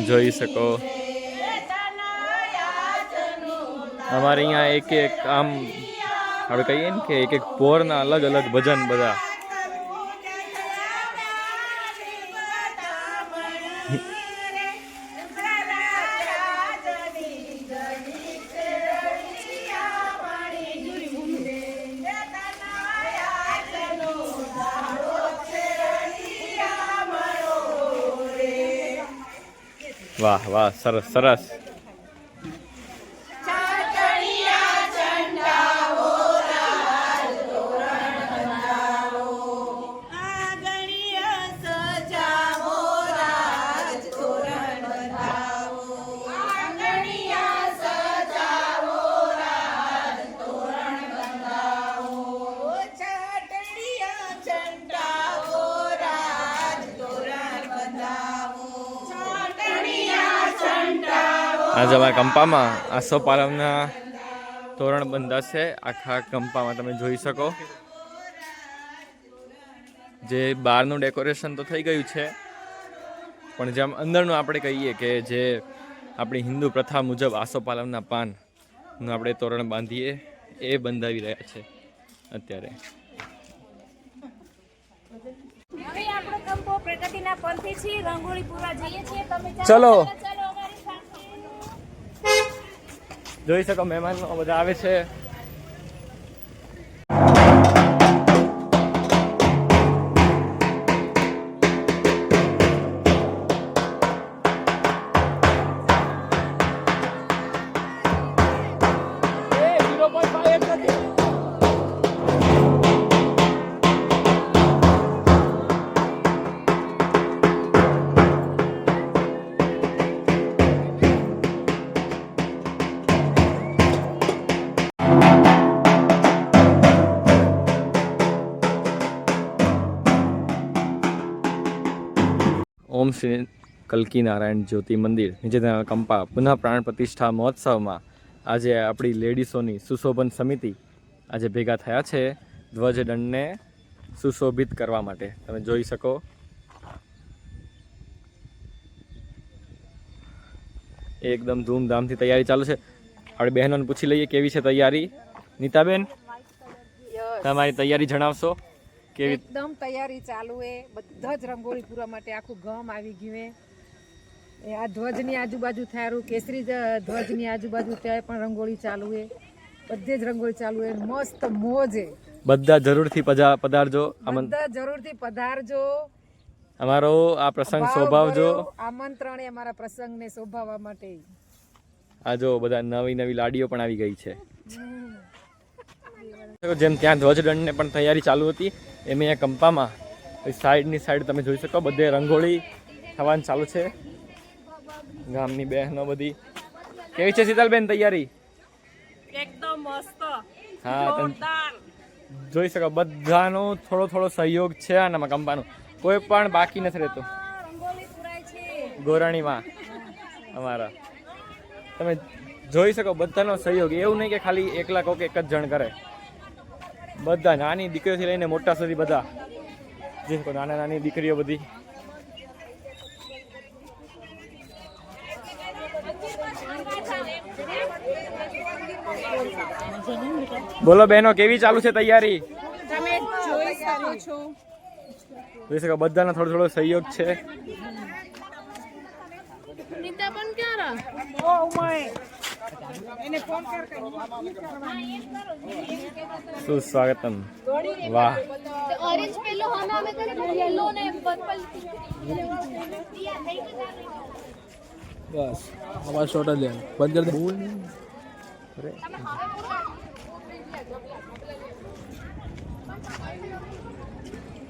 જોઈ શકો અમારે અહીંયા એક એક આમ આપણે કહીએ ને કે એક એક પોરના અલગ અલગ ભજન બધા વાહ વાહ સરસ સરસ આજે અમારા કંપામાં આસોપાલવના તોરણ બંધાશે આખા કંપામાં તમે જોઈ શકો જે બહારનું ડેકોરેશન તો થઈ ગયું છે પણ જેમ અંદરનું આપણે કહીએ કે જે આપણી હિન્દુ પ્રથા મુજબ આસોપાલવના પાનનું આપણે તોરણ બાંધીએ એ બંધાવી રહ્યા છે અત્યારે ચલો જોઈ શકો મહેમાનો બધા આવે છે ઓમ શ્રી કલ્કી નારાયણ જ્યોતિ મંદિર નીચે કંપા પુનઃ પ્રાણ પ્રતિષ્ઠા મહોત્સવમાં આજે આપણી લેડીસોની સુશોભન સમિતિ આજે ભેગા થયા છે ધ્વજદંડને સુશોભિત કરવા માટે તમે જોઈ શકો એકદમ ધૂમધામથી તૈયારી ચાલુ છે આપણે બહેનોને પૂછી લઈએ કેવી છે તૈયારી નીતાબેન તમારી તૈયારી જણાવશો એકદમ તૈયારી ચાલુ હે બધા જ રંગોળી પૂરા માટે આખું ગામ આવી ગયું હે આ ધ્વજની આજુબાજુ થારું કેસરી ધ્વજની આજુબાજુ ત્યાં પણ રંગોળી ચાલુ હે બધે જ રંગોળી ચાલુ હે મસ્ત મોજ હે બધા જરૂરથી પધારજો બધા જરૂરથી પધારજો અમારો આ પ્રસંગ શોભાવજો આમંત્રણ એ અમારા પ્રસંગને શોભાવવા માટે આ જો બધા નવી નવી લાડીઓ પણ આવી ગઈ છે જેમ ત્યાં ધ્વજદંડને પણ તૈયારી ચાલુ હતી એમ અહીંયા કંપામાં સાઈડની સાઈડ તમે જોઈ શકો બધે રંગોળી થવાનું ચાલુ છે ગામની બહેનો બધી કેવી છે શીતલબેન તૈયારી એકદમ મસ્ત હા જોઈ શકો બધાનો થોડો થોડો સહયોગ છે આનામાં કંપાનો કોઈ પણ બાકી નથી રહેતો ગોરાણીમાં અમારા તમે જોઈ શકો બધાનો સહયોગ એવું નહીં કે ખાલી એકલા કોક એક જ જણ કરે બધા નાની દીકરીઓથી લઈને મોટા સુધી બધા જે નાના નાની દીકરીઓ બધી બોલો બહેનો કેવી ચાલુ છે તૈયારી તમે જોઈ શકો છો જોઈ શકો બધાનો થોડો થોડો સહયોગ છે નીતા પણ ક્યાં ઓ ઉમાય એને ફોન કર સુસ્વાગતમ વાહ ऑरेंज पेलो हमें हमें कर येलो ने पर्पल बस हमारा छोटा ले बंद कर दे अरे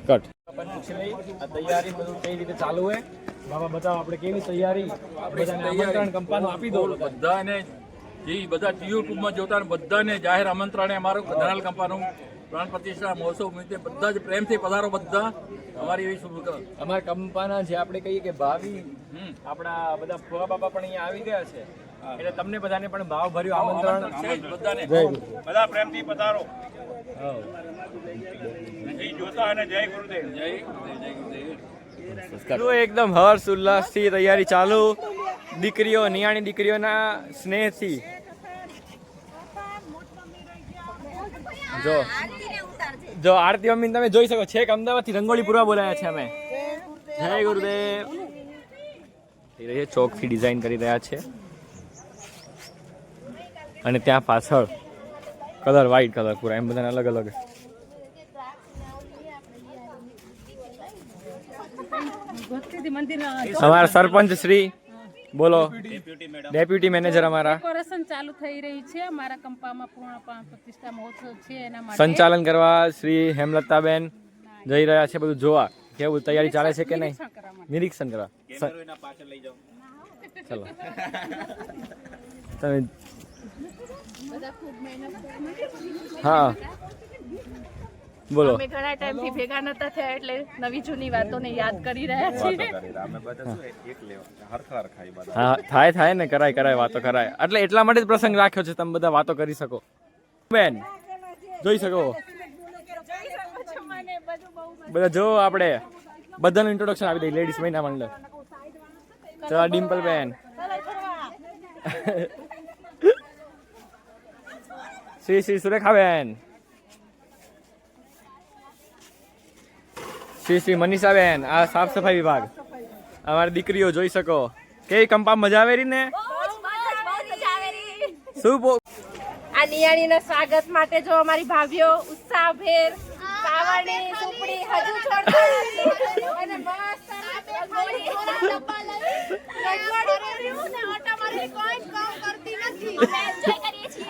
कट अपन पूछ लई आ तैयारी બધું કઈ રીતે ચાલુ હે બાબા બતાવો આપણે કેવી તૈયારી બધાને આમંત્રણ કંપાનું આપી દો બધાને જે બધા યુટ્યુબ માં જોતા બધાને જાહેર આમંત્રણે અમારું ધનાલ કંપાનું પ્રાણ પ્રતિષ્ઠા મહોત્સવ નિમિત્તે બધા જ પ્રેમથી પધારો બધા અમારી એવી શુભકામના અમારા કંપાના જે આપણે કહીએ કે ભાવિ આપણા બધા ફુવા બાપા પણ અહીંયા આવી ગયા છે એટલે તમને બધાને પણ ભાવ ભર્યું આમંત્રણ બધાને બધા પ્રેમથી પધારો હા જય જોતા અને જય ગુરુદેવ જય ગુરુદેવ એકદમ હર્ષ ઉલ્લાસથી તૈયારી ચાલુ દીકરીઓ નિયાણી દીકરીઓના સ્નેહથી જો આરતી મમ્મી તમે જોઈ શકો છેક અમદાવાદથી રંગોળી પૂરા બોલાયા છે અમે. જય ગુરુદેવ. ચોકથી ડિઝાઇન કરી રહ્યા છે અને ત્યાં પાછળ કલર વ્હાઈટ કલર પૂરા એમ બધાને અલગ અલગ. અમારા સરપંચ શ્રી બોલો, ડેપ્યુટી મેનેજર અમારા ડેકોરેશન ચાલુ થઈ રહી છે અમારા કંપામાં પૂર્ણ પ્રાણ પ્રતિષ્ઠા મહોત્સવ છે એના માટે સંચાલન કરવા શ્રી હેમલતાબેન જઈ રહ્યા છે બધું જોવા કેવું તૈયારી ચાલે છે કે નહીં, નિરીક્ષણ કરવા. ચલો તમે હા બોલો. અમે ઘણા ટાઈમથી ભેગા નતા થયા એટલે નવી જૂની વાતોને યાદ કરી રહ્યા છીએ. હા થાય ને, કરાય વાતો કરાય. એટલે એટલા માટે જ પ્રસંગ રાખ્યો છે તમે બધા વાતો કરી શકો. બેન જોઈ શકો બધા જો આપણે બધાનું ઇન્ટ્રોડક્શન આપી દઈએ. લેડીઝ મહિના મંડળ. ચલો ડિમ્પલ બેન, શ્રી સુરેખા બેન, શ્રી મનીષા બેન, આ સાફ સફાઈ વિભાગ. અમારી દીકરીઓ જોઈ શકો કેવી કંપા મજા આવે રહી ને. શું આ નિયાણીના સ્વાગત માટે જો અમારી ભાભીઓ ઉત્સાહભેર સાવરણી સુપડી હજુ છોડતા નથી અને મસ્ત રંગોળી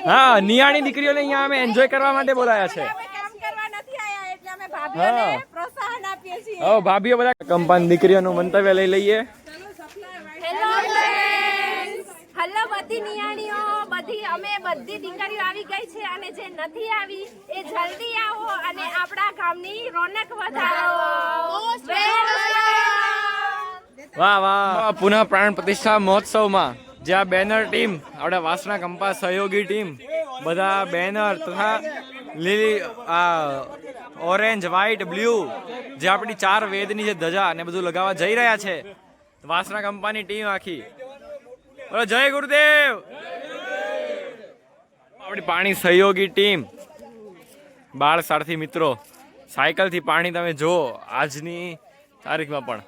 હા નિયાણી દીકરીઓને અહીંયા અમે એન્જોય કરવા માટે બોલાયા છે. કામ કરવા નથી આયા એટલે અમે ભાભીઓને પ્રોત્સાહન આપીએ છીએ. ઓ ભાભીઓ બધા કંપાની દીકરીઓનું મંતવ્ય લઈ લઈએ. હેલો ફ્રેન્ડ્સ, હેલો બધી નિયાણીઓ, અમે બધી દીકરીઓ આવી ગઈ છે અને જે નથી આવી એ જલ્દી આવો અને આપણા ગામની રોનક વધારો. વાહ વાહ. પુનઃ પ્રાણ પ્રતિષ્ઠા મહોત્સવમાં જે આ બેનર ટીમ આપણા વાસણા કંપા સહયોગી ટીમ બધા બેનર તથા લીલી આ ઓરેન્જ વ્હાઈટ બ્લુ જે આપણી 4 વેદની જે ધજા ને બધું લગાવવા જઈ રહ્યા છે. વાસણા કંપાની ટીમ આખી બોલો જય ગુરુદેવ. આપણી પાણી સહયોગી ટીમ બાળ સારથી મિત્રો સાયકલથી પાણી તમે જુઓ આજની તારીખમાં પણ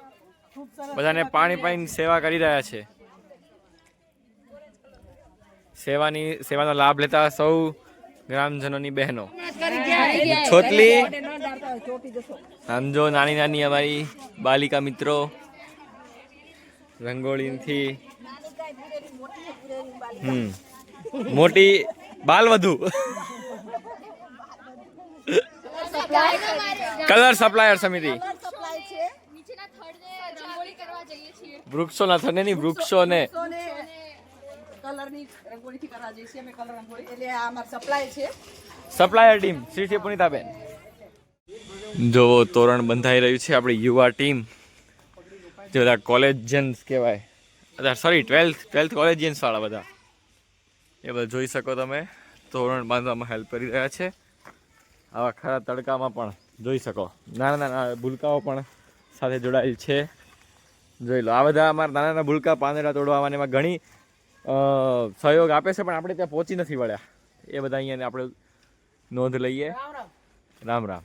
બધાને પાણી પાણી સેવા કરી રહ્યા છે. સેવાનો લાભ લેતા સૌ ગ્રામજનોની બહેનો. છોટલી સમજો નાની નાની અમારી બાલિકા મિત્રો રંગોળીથી મોટી બાલ વધુ કલર સપ્લાયર સમિતિ વૃક્ષોના થને નહીં વૃક્ષોને સપ્લાયર ટીમ શ્રી પુનિતાબેન. જો તોરણ બંધાઈ રહ્યું છે. આપણી યુવા ટીમ જે બધા કોલેજિયન્સ કહેવાય, સોરી 12th કોલેજિયન્સ વાળા બધા એ બધા જોઈ શકો તમે તોરણ બાંધવામાં હેલ્પ કરી રહ્યા છે. આવા ખરા તડકામાં પણ જોઈ શકો નાના નાના ભૂલકાઓ પણ સાથે જોડાયેલ છે. જોઈ લો આ બધા અમારા નાના નાના ભૂલકા પાંદડા તોડવામાં એમાં ઘણી સહયોગ આપે છે પણ આપણે ત્યાં પહોંચી નથી વળ્યા. એ બધા અહીંયા આપણે નોંધ લઈએ. રામ રામ.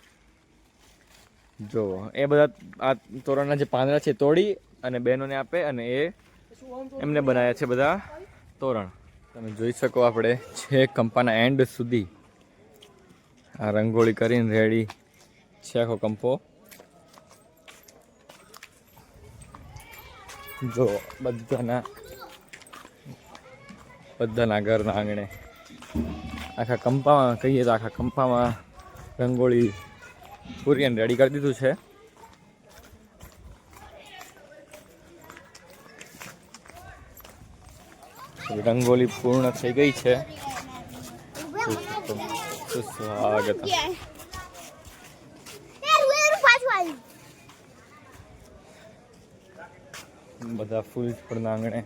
જો એ બધા આ તોરણના જે પાંદડા છે તોડી અને બહેનોને આપે અને એ એમને બનાવ્યા છે બધા તોરણ. તમે જોઈ શકો આપણે છે કંપાના એન્ડ સુધી આ રંગોળી કરીને રેડી છે આખો કંપો. જો બધાના ઘરના આંગણે આખા કંપામાં કહીએ તો આખા કંપામાં રંગોળી પૂરી અને રેડી કરી દીધું છે. રંગોળી પૂર્ણ થઈ ગઈ છે. સ્વાગત. બધા ફૂલ છોડના આંગણે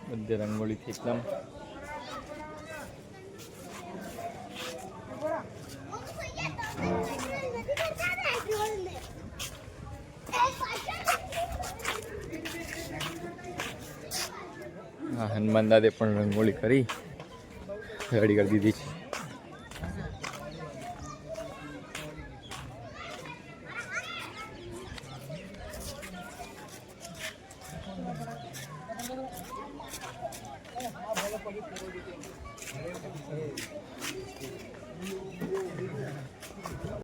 બધે રંગોળીથી એકદમ હા, હનુમાન દાદે પણ રંગોળી કરી રેડી કરી દીધી છે.